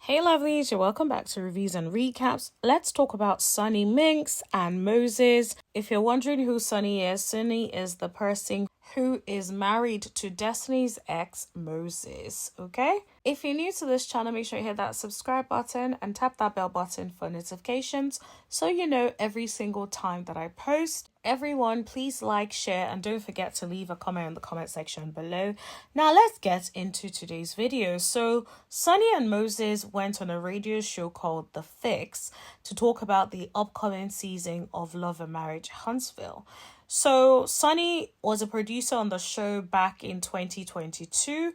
Hey lovelies, you're welcome back to Reviews and Recaps. Let's talk about sunniminx and Moses. If you're wondering who Sunni is the person who is married to Destiny's ex, Moses, okay? If you're new to this channel, make sure you hit that subscribe button and tap that bell button for notifications so you know every single time that I post. Everyone, please like, share, and don't forget to leave a comment in the comment section below. Now, let's get into today's video. So, Sunni and Moses went on a radio show called The Fix to talk about the upcoming season of Love and Marriage Huntsville. So, Sunni was a producer on the show back in 2022.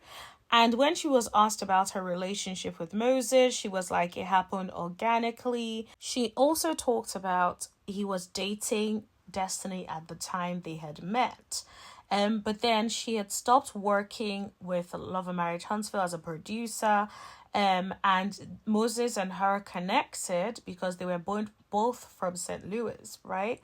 And when she was asked about her relationship with Moses, she was like, it happened organically. She also talked about he was dating Destiny at the time they had met. But then she had stopped working with Love and Marriage Huntsville as a producer. And Moses and her connected because they were both from St. Louis, right?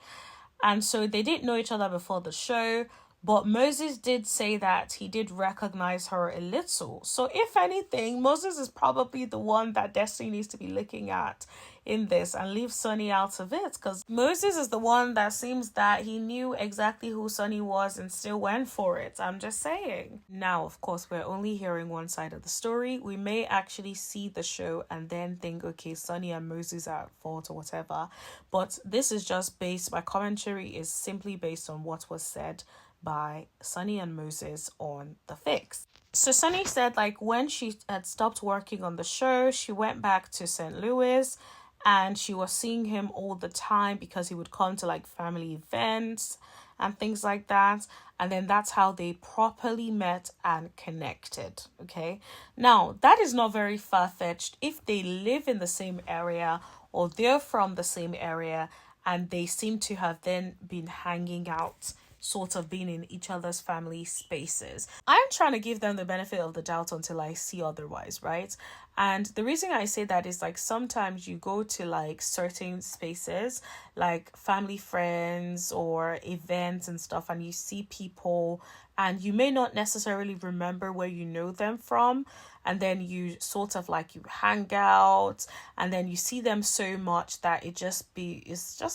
And so they didn't know each other before the show. But Moses did say that he did recognize her a little. So if anything, Moses is probably the one that Destiny needs to be looking at in this and leave Sunni out of it. Because Moses is the one that seems that he knew exactly who Sunni was and still went for it. I'm just saying. Now, of course, we're only hearing one side of the story. We may actually see the show and then think, okay, Sunni and Moses are at fault or whatever. But this is just based, my commentary is simply based on what was said by Sunni and Moses on The Fix. So Sunni said when she had stopped working on the show, she went back to St. Louis and she was seeing him all the time because he would come to family events and things like that. And then that's how they properly met and connected. Okay. Now, that is not very far-fetched if they live in the same area or they're from the same area and they seem to have then been hanging out, sort of being in each other's family spaces. I'm trying to give them the benefit of the doubt until I see otherwise, right? And the reason I say that is sometimes you go to certain spaces, like family friends or events and stuff, and you see people and you may not necessarily remember where you know them from. And then you sort of you hang out and then you see them so much that it's just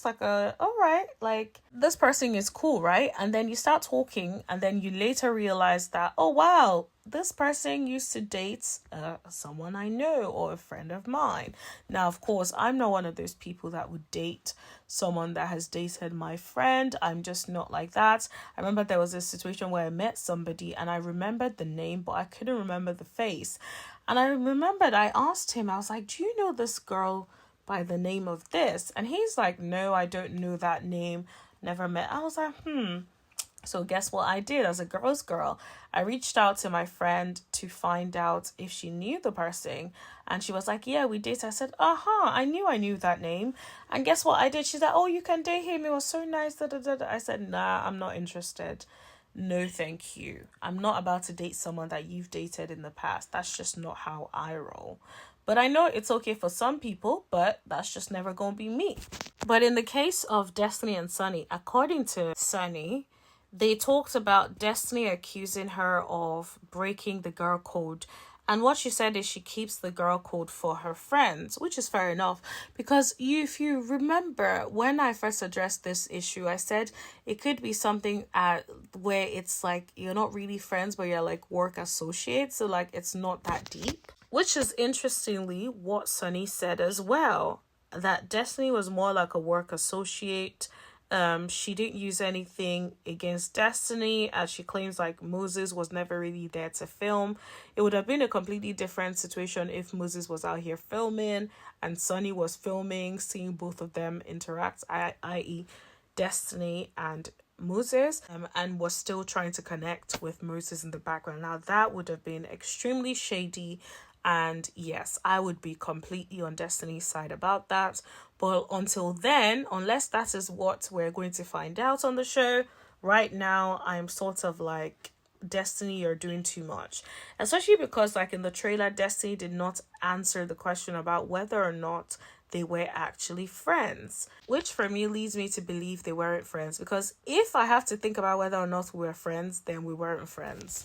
all right, this person is cool, right? And then you start talking and then you later realize that, oh wow, this person used to date someone I know or a friend of mine. Now, of course, I'm not one of those people that would date someone that has dated my friend. I'm just not like that. I remember there was a situation where I met somebody and I remembered the name, but I couldn't remember the face. And I remembered I asked him, I was like, do you know this girl by the name of this? And he's like, no, I don't know that name. Never met. I was like, So guess what I did as a girl's girl? I reached out to my friend to find out if she knew the person. And she was like, yeah, we date. I said, I knew that name. And guess what I did? She's like, oh, you can date him. It was so nice. Da, da, da, da. I said, nah, I'm not interested. No, thank you. I'm not about to date someone that you've dated in the past. That's just not how I roll. But I know it's okay for some people, but that's just never going to be me. But in the case of Destiny and Sunni, according to Sunni, they talked about Destiny accusing her of breaking the girl code. And what she said is she keeps the girl code for her friends, which is fair enough. Because if you remember, when I first addressed this issue, I said it could be something where it's you're not really friends, but you're work associates. So it's not that deep. Which is interestingly what Sunni said as well. That Destiny was more like a work associate. She didn't use anything against Destiny, as she claims Moses was never really there to film. It would have been a completely different situation if Moses was out here filming and Sunni was filming, seeing both of them interact, i.e. Destiny and Moses, and was still trying to connect with Moses in the background. Now that would have been extremely shady. And yes, I would be completely on Destiny's side about that. But until then, unless that is what we're going to find out on the show, right now, I'm sort of Destiny, you're doing too much. Especially because in the trailer, Destiny did not answer the question about whether or not they were actually friends. Which for me leads me to believe they weren't friends. Because if I have to think about whether or not we were friends, then we weren't friends.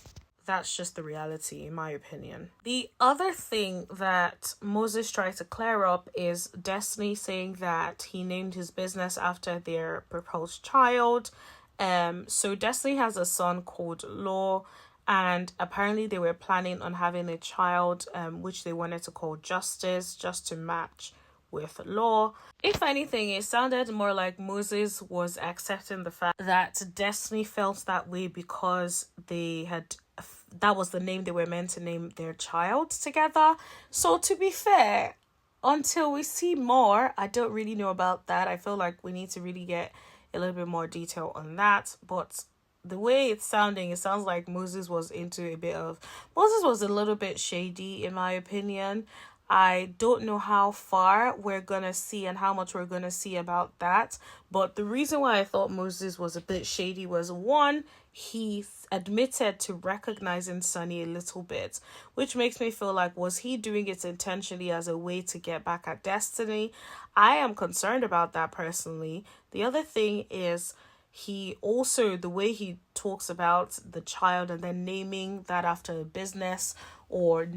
that's just the reality, in my opinion. The other thing that Moses tried to clear up is Destiny saying that he named his business after their proposed child. So Destiny has a son called Law, and apparently they were planning on having a child, which they wanted to call Justice, just to match with Law. If anything, it sounded more like Moses was accepting the fact that Destiny felt that way because that was the name they were meant to name their child together. So to be fair, until we see more, I don't really know about that. I feel like we need to really get a little bit more detail on that. But the way it's sounding, it sounds like Moses was a little bit shady, in my opinion. I don't know how far we're gonna see and how much we're gonna see about that. But the reason why I thought Moses was a bit shady was, one, he admitted to recognizing Sunni a little bit, which makes me feel like, was he doing it intentionally as a way to get back at Destiny? I am concerned about that personally. The other thing is, he also, the way he talks about the child and then naming that after a business, or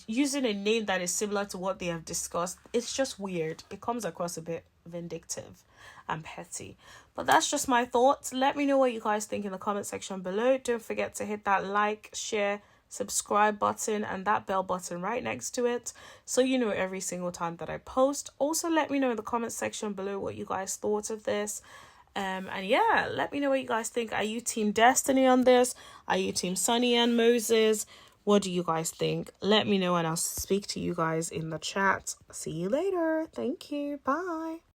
using a name that is similar to what they have discussed, it's just weird. It comes across a bit vindictive and petty. But that's just my thoughts. Let me know what you guys think in the comment section below. Don't forget to hit that like, share, subscribe button and that bell button right next to it, so you know every single time that I post. Also, let me know in the comment section below what you guys thought of this. And yeah, let me know what you guys think. Are you team Destiny on this? Are you team Sunni and Moses? What do you guys think? Let me know and I'll speak to you guys in the chat. See you later. Thank you. Bye.